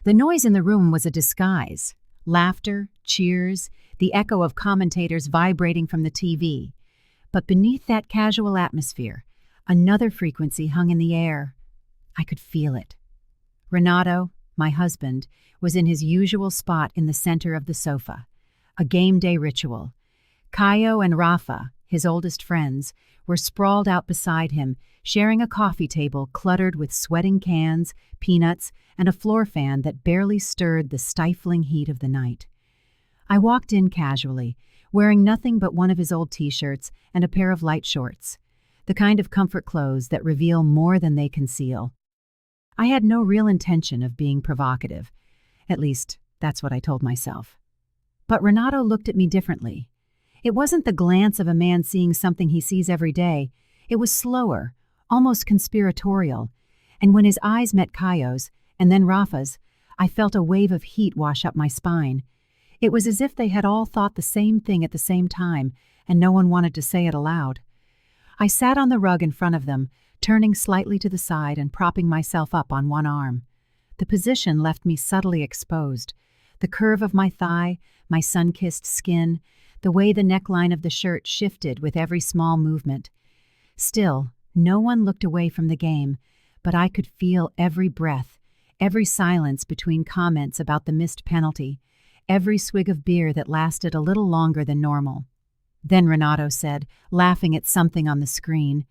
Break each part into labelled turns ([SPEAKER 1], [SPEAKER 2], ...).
[SPEAKER 1] The noise in the room was a disguise. Laughter, cheers, the echo of commentators vibrating from the TV. But beneath that casual atmosphere, another frequency hung in the air. I could feel it. Renato, my husband, was in his usual spot in the center of the sofa, a game day ritual. Caio and Rafa, his oldest friends, were sprawled out beside him, sharing a coffee table cluttered with sweating cans, peanuts, and a floor fan that barely stirred the stifling heat of the night. I walked in casually, wearing nothing but one of his old t-shirts and a pair of light shorts, the kind of comfort clothes that reveal more than they conceal. I had no real intention of being provocative. At least, that's what I told myself. But Renato looked at me differently. It wasn't the glance of a man seeing something he sees every day. It was slower, almost conspiratorial. And when his eyes met Caio's, and then Rafa's, I felt a wave of heat wash up my spine. It was as if they had all thought the same thing at the same time, and no one wanted to say it aloud. I sat on the rug in front of them, turning slightly to the side and propping myself up on one arm. The position left me subtly exposed. The curve of my thigh, my sun-kissed skin, the way the neckline of the shirt shifted with every small movement. Still, no one looked away from the game, but I could feel every breath, every silence between comments about the missed penalty, every swig of beer that lasted a little longer than normal. Then Renato said, laughing at something on the screen,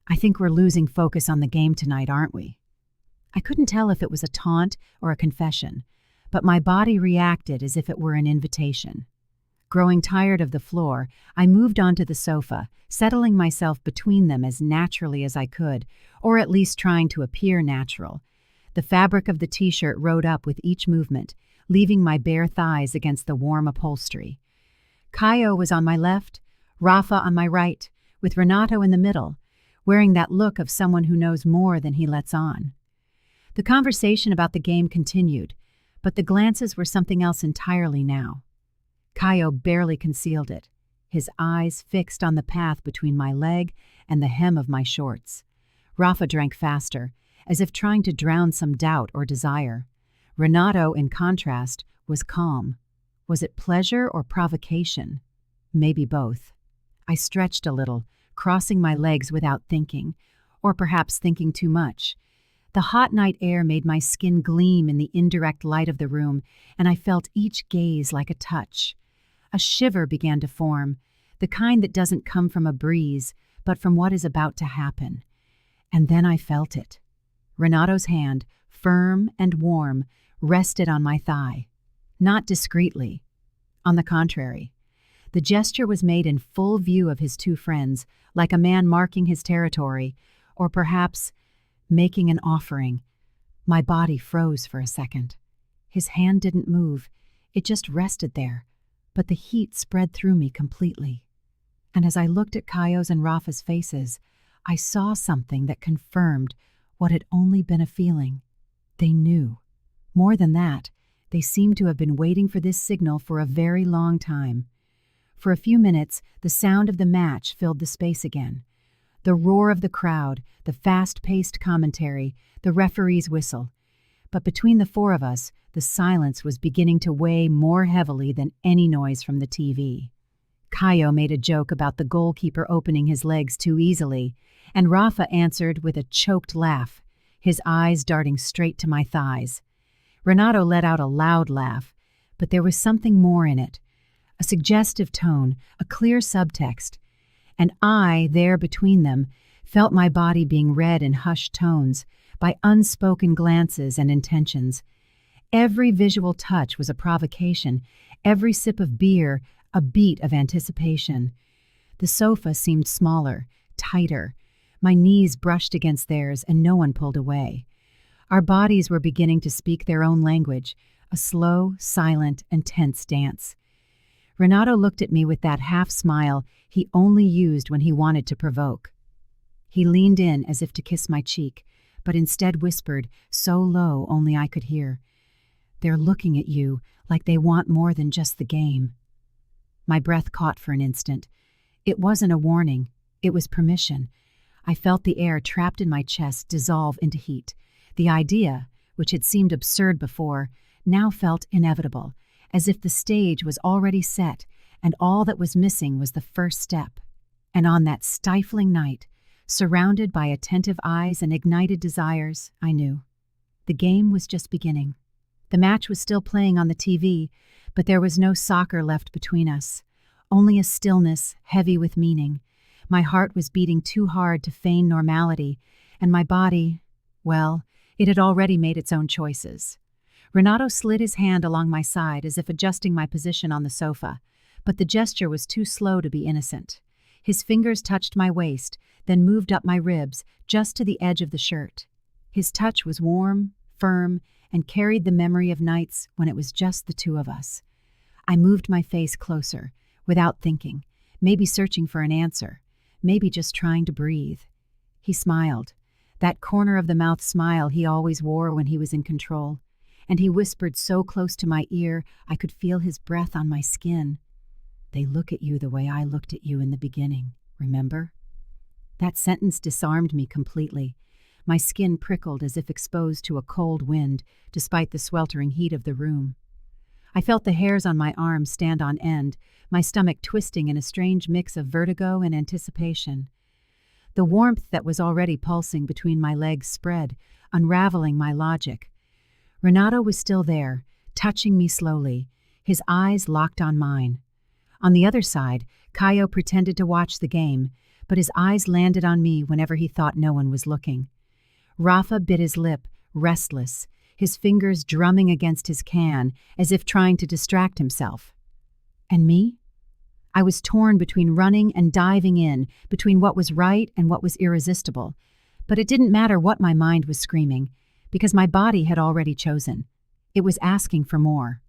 [SPEAKER 1] "I think we're losing focus on the game tonight, aren't we?" I couldn't tell if it was a taunt or a confession, but my body reacted as if it were an invitation. Growing tired of the floor, I moved onto the sofa, settling myself between them as naturally as I could, or at least trying to appear natural. The fabric of the t-shirt rode up with each movement, leaving my bare thighs against the warm upholstery. Caio was on my left, Rafa on my right, with Renato in the middle, wearing that look of someone who knows more than he lets on. The conversation about the game continued, but the glances were something else entirely now. Caio barely concealed it, his eyes fixed on the path between my leg and the hem of my shorts. Rafa drank faster, as if trying to drown some doubt or desire. Renato, in contrast, was calm. Was it pleasure or provocation? Maybe both. I stretched a little, crossing my legs without thinking, or perhaps thinking too much. The hot night air made my skin gleam in the indirect light of the room, and I felt each gaze like a touch. A shiver began to form, the kind that doesn't come from a breeze, but from what is about to happen. And then I felt it. Renato's hand, firm and warm, rested on my thigh. Not discreetly. On the contrary. The gesture was made in full view of his two friends, like a man marking his territory, or perhaps making an offering. My body froze for a second. His hand didn't move. It just rested there, but the heat spread through me completely. And as I looked at Caio's and Rafa's faces, I saw something that confirmed what had only been a feeling. They knew. More than that, they seemed to have been waiting for this signal for a very long time. For a few minutes, the sound of the match filled the space again. The roar of the crowd, the fast-paced commentary, the referee's whistle. But between the four of us, the silence was beginning to weigh more heavily than any noise from the TV. Caio made a joke about the goalkeeper opening his legs too easily, and Rafa answered with a choked laugh, his eyes darting straight to my thighs. Renato let out a loud laugh, but there was something more in it. A suggestive tone, a clear subtext. And I, there between them, felt my body being read in hushed tones, by unspoken glances and intentions. Every visual touch was a provocation, every sip of beer a beat of anticipation. The sofa seemed smaller, tighter. My knees brushed against theirs and no one pulled away. Our bodies were beginning to speak their own language, a slow, silent, and tense dance. Renato looked at me with that half-smile he only used when he wanted to provoke. He leaned in as if to kiss my cheek, but instead whispered, so low only I could hear, "They're looking at you like they want more than just the game." My breath caught for an instant. It wasn't a warning. It was permission. I felt the air trapped in my chest dissolve into heat. The idea, which had seemed absurd before, now felt inevitable, as if the stage was already set and all that was missing was the first step. And on that stifling night, surrounded by attentive eyes and ignited desires, I knew. The game was just beginning. The match was still playing on the TV, but there was no soccer left between us, only a stillness heavy with meaning. My heart was beating too hard to feign normality, and my body, well, it had already made its own choices. Renato slid his hand along my side as if adjusting my position on the sofa, but the gesture was too slow to be innocent. His fingers touched my waist, then moved up my ribs, just to the edge of the shirt. His touch was warm, firm, and carried the memory of nights when it was just the two of us. I moved my face closer, without thinking, maybe searching for an answer, maybe just trying to breathe. He smiled, that corner of the mouth smile he always wore when he was in control, and he whispered so close to my ear I could feel his breath on my skin. "They look at you the way I looked at you in the beginning, remember?" That sentence disarmed me completely. My skin prickled as if exposed to a cold wind, despite the sweltering heat of the room. I felt the hairs on my arms stand on end, my stomach twisting in a strange mix of vertigo and anticipation. The warmth that was already pulsing between my legs spread, unraveling my logic. Renato was still there, touching me slowly, his eyes locked on mine. On the other side, Caio pretended to watch the game, but his eyes landed on me whenever he thought no one was looking. Rafa bit his lip, restless, his fingers drumming against his can as if trying to distract himself. And me? I was torn between running and diving in, between what was right and what was irresistible. But it didn't matter what my mind was screaming, because my body had already chosen. It was asking for more.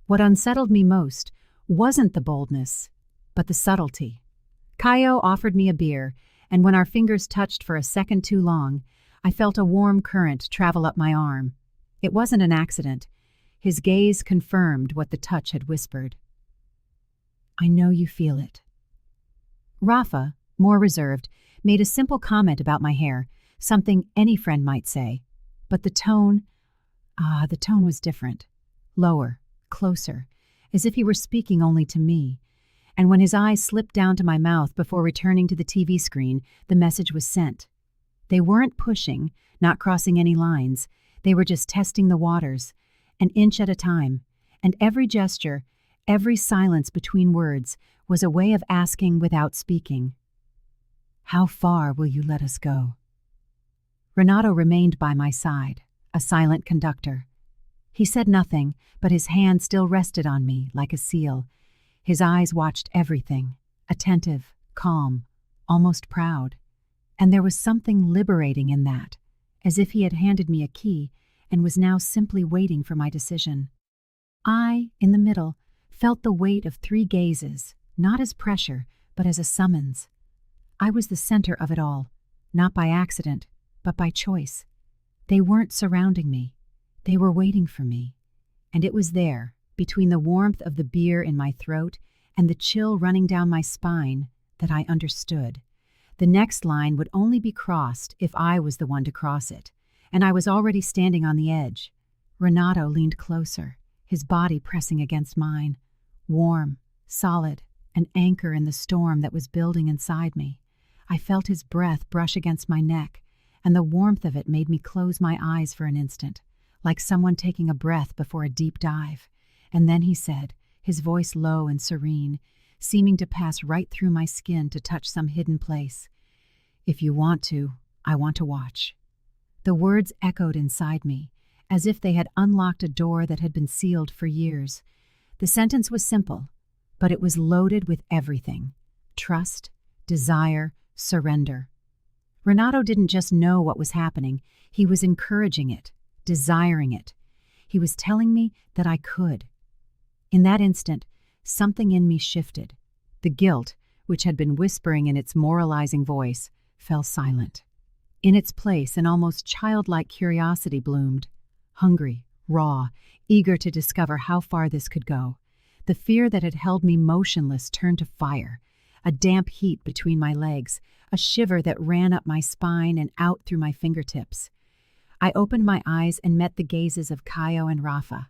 [SPEAKER 1] What unsettled me most wasn't the boldness, but the subtlety. Caio offered me a beer, and when our fingers touched for a second too long, I felt a warm current travel up my arm. It wasn't an accident. His gaze confirmed what the touch had whispered. "I know you feel it." Rafa, more reserved, made a simple comment about my hair, something any friend might say. But the tone was different. Lower, closer, as if he were speaking only to me. And when his eyes slipped down to my mouth before returning to the TV screen, the message was sent. They weren't pushing, not crossing any lines. They were just testing the waters, an inch at a time. And every gesture, every silence between words, was a way of asking without speaking. "How far will you let us go?" Renato remained by my side, a silent conductor. He said nothing, but his hand still rested on me like a seal. His eyes watched everything, attentive, calm, almost proud. And there was something liberating in that, as if he had handed me a key and was now simply waiting for my decision. I, in the middle, felt the weight of 3 gazes, not as pressure, but as a summons. I was the center of it all, not by accident, but by choice. They weren't surrounding me. They were waiting for me. And it was there, between the warmth of the beer in my throat and the chill running down my spine, that I understood. The next line would only be crossed if I was the one to cross it, and I was already standing on the edge. Renato leaned closer, his body pressing against mine, warm, solid, an anchor in the storm that was building inside me. I felt his breath brush against my neck, and the warmth of it made me close my eyes for an instant, like someone taking a breath before a deep dive. And then he said, his voice low and serene, seeming to pass right through my skin to touch some hidden place. "If you want to, I want to watch." The words echoed inside me, as if they had unlocked a door that had been sealed for years. The sentence was simple, but it was loaded with everything: trust, desire, surrender. Renato didn't just know what was happening, he was encouraging it, desiring it. He was telling me that I could. In that instant, something in me shifted. The guilt, which had been whispering in its moralizing voice, fell silent. In its place, an almost childlike curiosity bloomed, hungry, raw, eager to discover how far this could go. The fear that had held me motionless turned to fire, a damp heat between my legs, a shiver that ran up my spine and out through my fingertips. I opened my eyes and met the gazes of Caio and Rafa.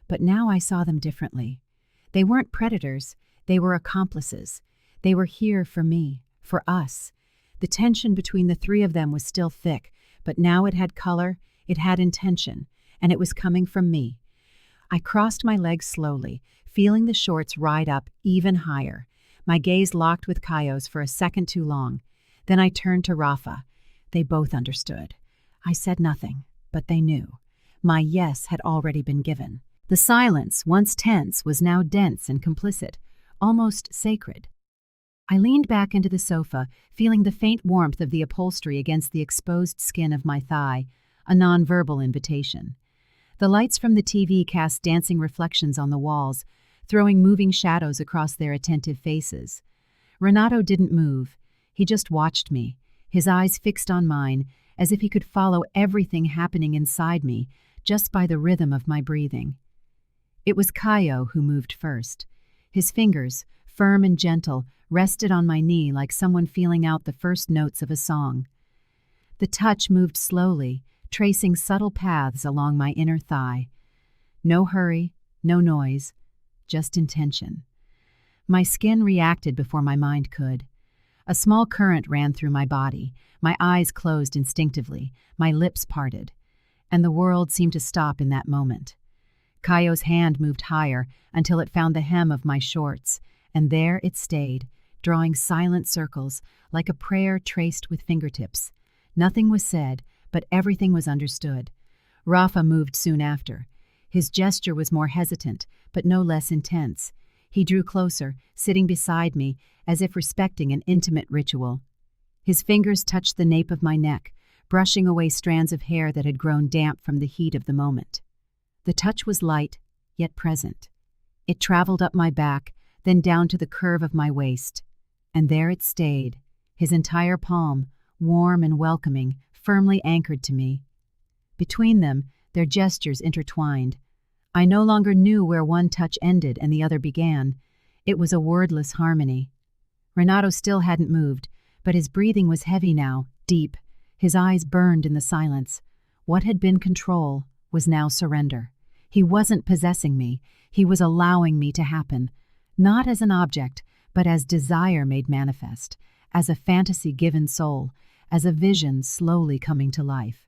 [SPEAKER 1] But now I saw them differently. They weren't predators, they were accomplices. They were here for me, for us. The tension between the three of them was still thick, but now it had color, it had intention, and it was coming from me. I crossed my legs slowly, feeling the shorts ride up even higher. My gaze locked with Caio's for a second too long. Then I turned to Rafa. They both understood. I said nothing, but they knew. My yes had already been given. The silence, once tense, was now dense and complicit, almost sacred. I leaned back into the sofa, feeling the faint warmth of the upholstery against the exposed skin of my thigh, a nonverbal invitation. The lights from the TV cast dancing reflections on the walls, throwing moving shadows across their attentive faces. Renato didn't move. He just watched me, his eyes fixed on mine, as if he could follow everything happening inside me just by the rhythm of my breathing. It was Caio who moved first. His fingers, firm and gentle, rested on my knee like someone feeling out the first notes of a song. The touch moved slowly, tracing subtle paths along my inner thigh. No hurry, no noise, just intention. My skin reacted before my mind could. A small current ran through my body, my eyes closed instinctively, my lips parted, and the world seemed to stop in that moment. Caio's hand moved higher until it found the hem of my shorts, and there it stayed, drawing silent circles like a prayer traced with fingertips. Nothing was said, but everything was understood. Rafa moved soon after. His gesture was more hesitant, but no less intense. He drew closer, sitting beside me, as if respecting an intimate ritual. His fingers touched the nape of my neck, brushing away strands of hair that had grown damp from the heat of the moment. The touch was light, yet present. It traveled up my back, then down to the curve of my waist. And there it stayed, his entire palm, warm and welcoming, firmly anchored to me. Between them, their gestures intertwined. I no longer knew where one touch ended and the other began. It was a wordless harmony. Renato still hadn't moved, but his breathing was heavy now, deep. His eyes burned in the silence. What had been control was now surrender. He wasn't possessing me. He was allowing me to happen, not as an object, but as desire made manifest, as a fantasy given soul, as a vision slowly coming to life.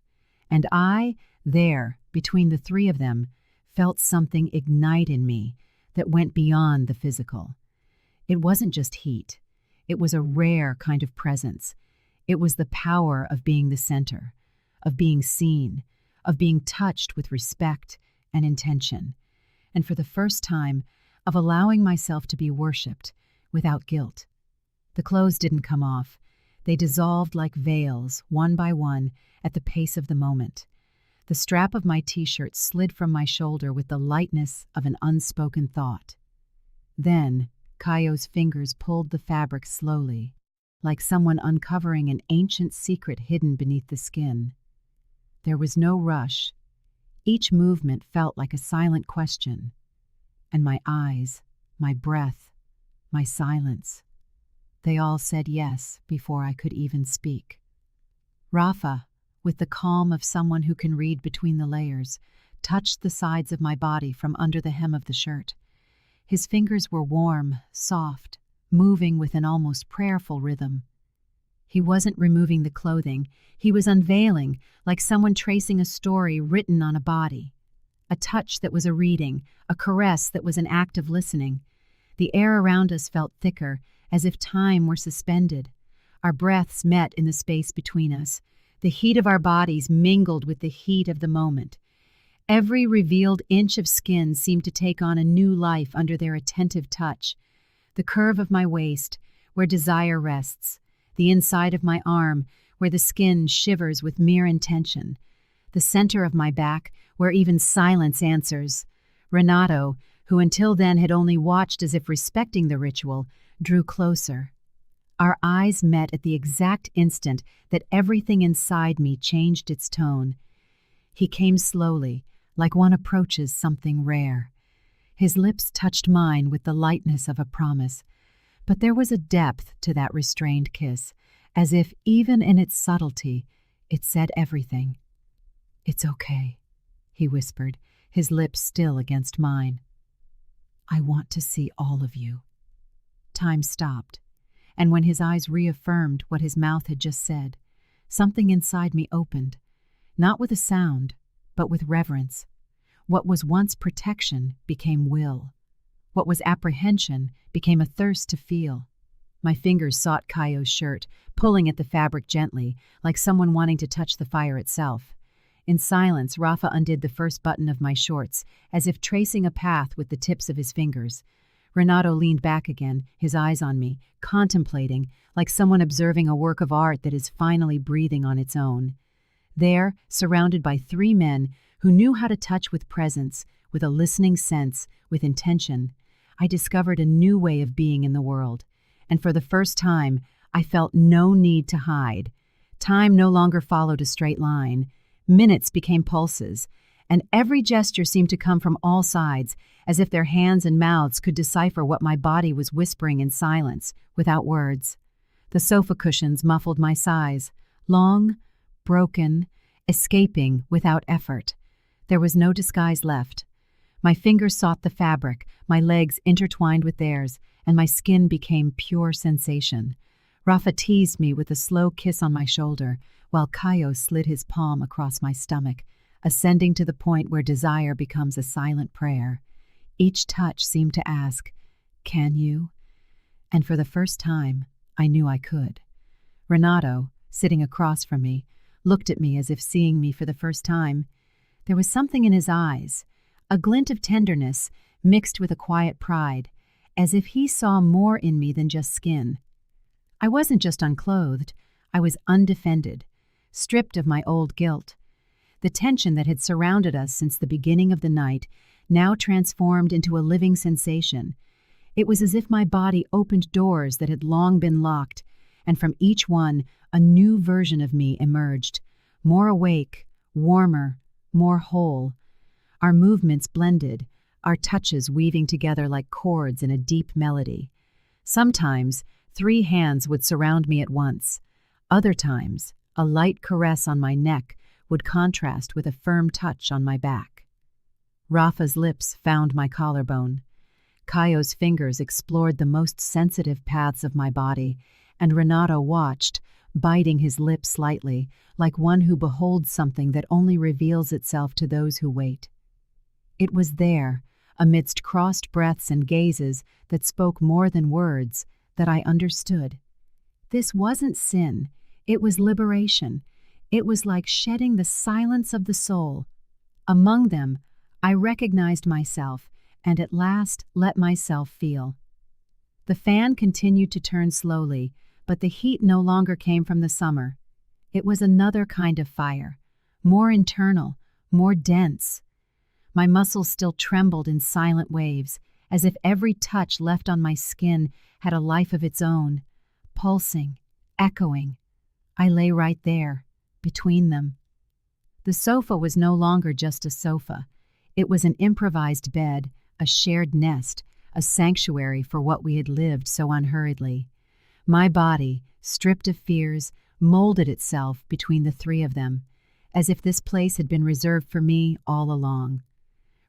[SPEAKER 1] And I, there, between the three of them, felt something ignite in me that went beyond the physical. It wasn't just heat. It was a rare kind of presence. It was the power of being the center, of being seen, of being touched with respect and intention, and for the first time, of allowing myself to be worshipped without guilt. The clothes didn't come off. They dissolved like veils, one by one, at the pace of the moment. The strap of my t-shirt slid from my shoulder with the lightness of an unspoken thought. Then, Caio's fingers pulled the fabric slowly, like someone uncovering an ancient secret hidden beneath the skin. There was no rush. Each movement felt like a silent question. And my eyes, my breath, my silence, they all said yes before I could even speak. Rafa, with the calm of someone who can read between the layers, touched the sides of my body from under the hem of the shirt. His fingers were warm, soft, moving with an almost prayerful rhythm. He wasn't removing the clothing. He was unveiling, like someone tracing a story written on a body. A touch that was a reading, a caress that was an act of listening. The air around us felt thicker, as if time were suspended. Our breaths met in the space between us. The heat of our bodies mingled with the heat of the moment. Every revealed inch of skin seemed to take on a new life under their attentive touch. The curve of my waist, where desire rests. The inside of my arm, where the skin shivers with mere intention. The center of my back, where even silence answers. Renato, who until then had only watched as if respecting the ritual, drew closer. Our eyes met at the exact instant that everything inside me changed its tone. He came slowly, like one approaches something rare. His lips touched mine with the lightness of a promise, but there was a depth to that restrained kiss, as if even in its subtlety, it said everything. "It's okay," he whispered, his lips still against mine. "I want to see all of you." Time stopped, and when his eyes reaffirmed what his mouth had just said, something inside me opened, not with a sound, but with reverence. What was once protection became will. What was apprehension became a thirst to feel. My fingers sought Caio's shirt, pulling at the fabric gently, like someone wanting to touch the fire itself. In silence, Rafa undid the first button of my shorts, as if tracing a path with the tips of his fingers. Renato leaned back again, his eyes on me, contemplating, like someone observing a work of art that is finally breathing on its own. There, surrounded by 3 men who knew how to touch with presence, with a listening sense, with intention, I discovered a new way of being in the world. And for the first time, I felt no need to hide. Time no longer followed a straight line. Minutes became pulses, and every gesture seemed to come from all sides, as if their hands and mouths could decipher what my body was whispering in silence, without words. The sofa cushions muffled my sighs, long, broken, escaping without effort. There was no disguise left. My fingers sought the fabric, my legs intertwined with theirs, and my skin became pure sensation. Rafa teased me with a slow kiss on my shoulder, while Caio slid his palm across my stomach, ascending to the point where desire becomes a silent prayer. Each touch seemed to ask, "Can you?" And for the first time, I knew I could. Renato, sitting across from me, looked at me as if seeing me for the first time. There was something in his eyes, a glint of tenderness mixed with a quiet pride, as if he saw more in me than just skin. I wasn't just unclothed, I was undefended, stripped of my old guilt. The tension that had surrounded us since the beginning of the night now transformed into a living sensation. It was as if my body opened doors that had long been locked, and from each one a new version of me emerged, more awake, warmer, more whole. Our movements blended, our touches weaving together like chords in a deep melody. Sometimes 3 hands would surround me at once. Other times, a light caress on my neck would contrast with a firm touch on my back. Rafa's lips found my collarbone. Caio's fingers explored the most sensitive paths of my body, and Renato watched, biting his lip slightly, like one who beholds something that only reveals itself to those who wait. It was there, amidst crossed breaths and gazes that spoke more than words, that I understood. This wasn't sin, it was liberation. It was like shedding the silence of the soul. Among them, I recognized myself, and at last let myself feel. The fan continued to turn slowly, but the heat no longer came from the summer. It was another kind of fire, more internal, more dense. My muscles still trembled in silent waves, as if every touch left on my skin had a life of its own, pulsing, echoing. I lay right there, between them. The sofa was no longer just a sofa. It was an improvised bed, a shared nest, a sanctuary for what we had lived so unhurriedly. My body, stripped of fears, molded itself between the 3 of them, as if this place had been reserved for me all along.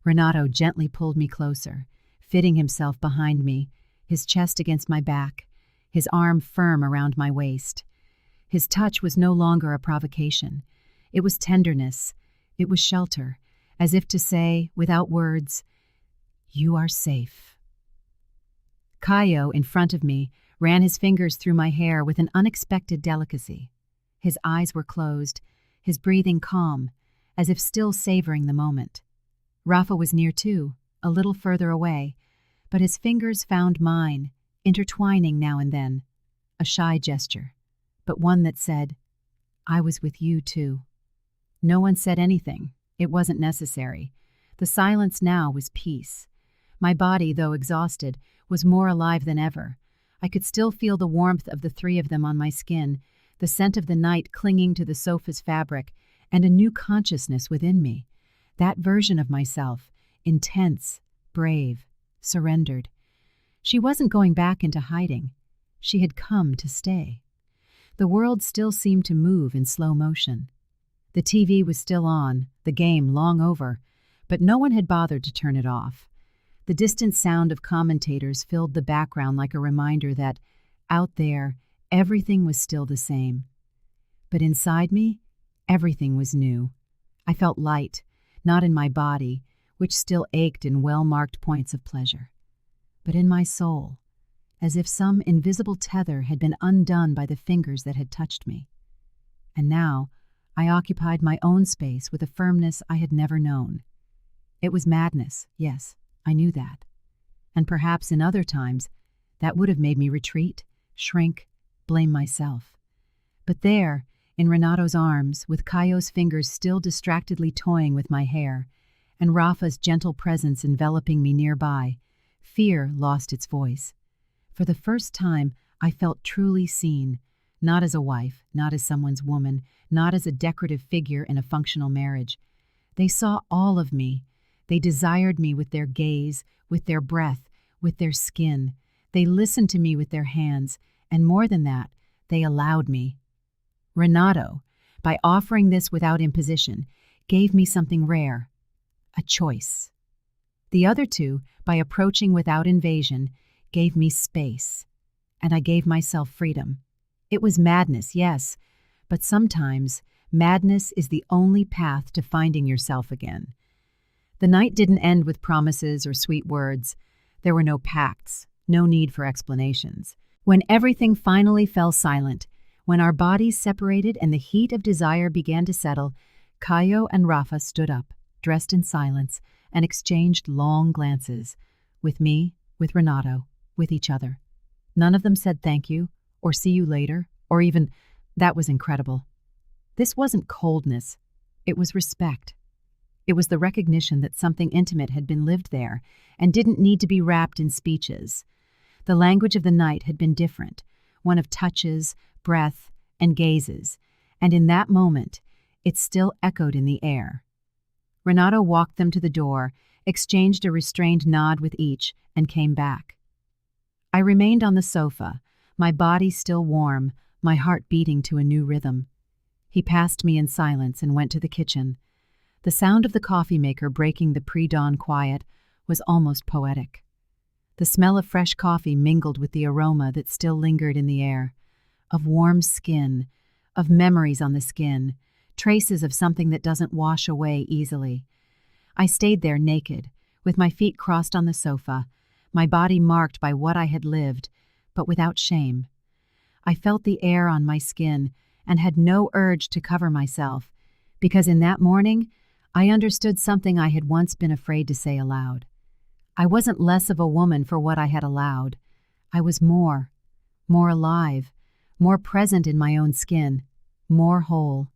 [SPEAKER 1] Renato gently pulled me closer, fitting himself behind me, his chest against my back, his arm firm around my waist. His touch was no longer a provocation. It was tenderness. It was shelter, as if to say, without words, "You are safe." Caio, in front of me, ran his fingers through my hair with an unexpected delicacy. His eyes were closed, his breathing calm, as if still savoring the moment. Rafa was near too, a little further away, but his fingers found mine, intertwining now and then. A shy gesture, but one that said, "I was with you too." No one said anything. It wasn't necessary. The silence now was peace. My body, though exhausted, was more alive than ever. I could still feel the warmth of the 3 of them on my skin, the scent of the night clinging to the sofa's fabric, and a new consciousness within me. That version of myself, intense, brave, surrendered. She wasn't going back into hiding. She had come to stay. The world still seemed to move in slow motion. The TV was still on, the game long over, but no one had bothered to turn it off. The distant sound of commentators filled the background like a reminder that, out there, everything was still the same. But inside me, everything was new. I felt light, not in my body, which still ached in well-marked points of pleasure, but in my soul, as if some invisible tether had been undone by the fingers that had touched me. And now, I occupied my own space with a firmness I had never known. It was madness, yes, I knew that. And perhaps in other times, that would have made me retreat, shrink, blame myself. But there, in Renato's arms, with Caio's fingers still distractedly toying with my hair, and Rafa's gentle presence enveloping me nearby, fear lost its voice. For the first time, I felt truly seen, not as a wife, not as someone's woman, not as a decorative figure in a functional marriage. They saw all of me. They desired me with their gaze, with their breath, with their skin. They listened to me with their hands, and more than that, they allowed me. Renato, by offering this without imposition, gave me something rare, a choice. The other two, by approaching without invasion, gave me space, and I gave myself freedom. It was madness, yes, but sometimes madness is the only path to finding yourself again. The night didn't end with promises or sweet words. There were no pacts, no need for explanations. When everything finally fell silent, when our bodies separated and the heat of desire began to settle, Caio and Rafa stood up, dressed in silence, and exchanged long glances, with me, with Renato, with each other. None of them said thank you, or see you later, or even, that was incredible. This wasn't coldness, it was respect. It was the recognition that something intimate had been lived there and didn't need to be wrapped in speeches. The language of the night had been different, one of touches, breath, and gazes, and in that moment, it still echoed in the air. Renato walked them to the door, exchanged a restrained nod with each, and came back. I remained on the sofa, my body still warm, my heart beating to a new rhythm. He passed me in silence and went to the kitchen. The sound of the coffee maker breaking the pre-dawn quiet was almost poetic. The smell of fresh coffee mingled with the aroma that still lingered in the air, of warm skin, of memories on the skin, traces of something that doesn't wash away easily. I stayed there naked, with my feet crossed on the sofa, my body marked by what I had lived, but without shame. I felt the air on my skin and had no urge to cover myself, because in that morning, I understood something I had once been afraid to say aloud. I wasn't less of a woman for what I had allowed. I was more alive, more present in my own skin, more whole.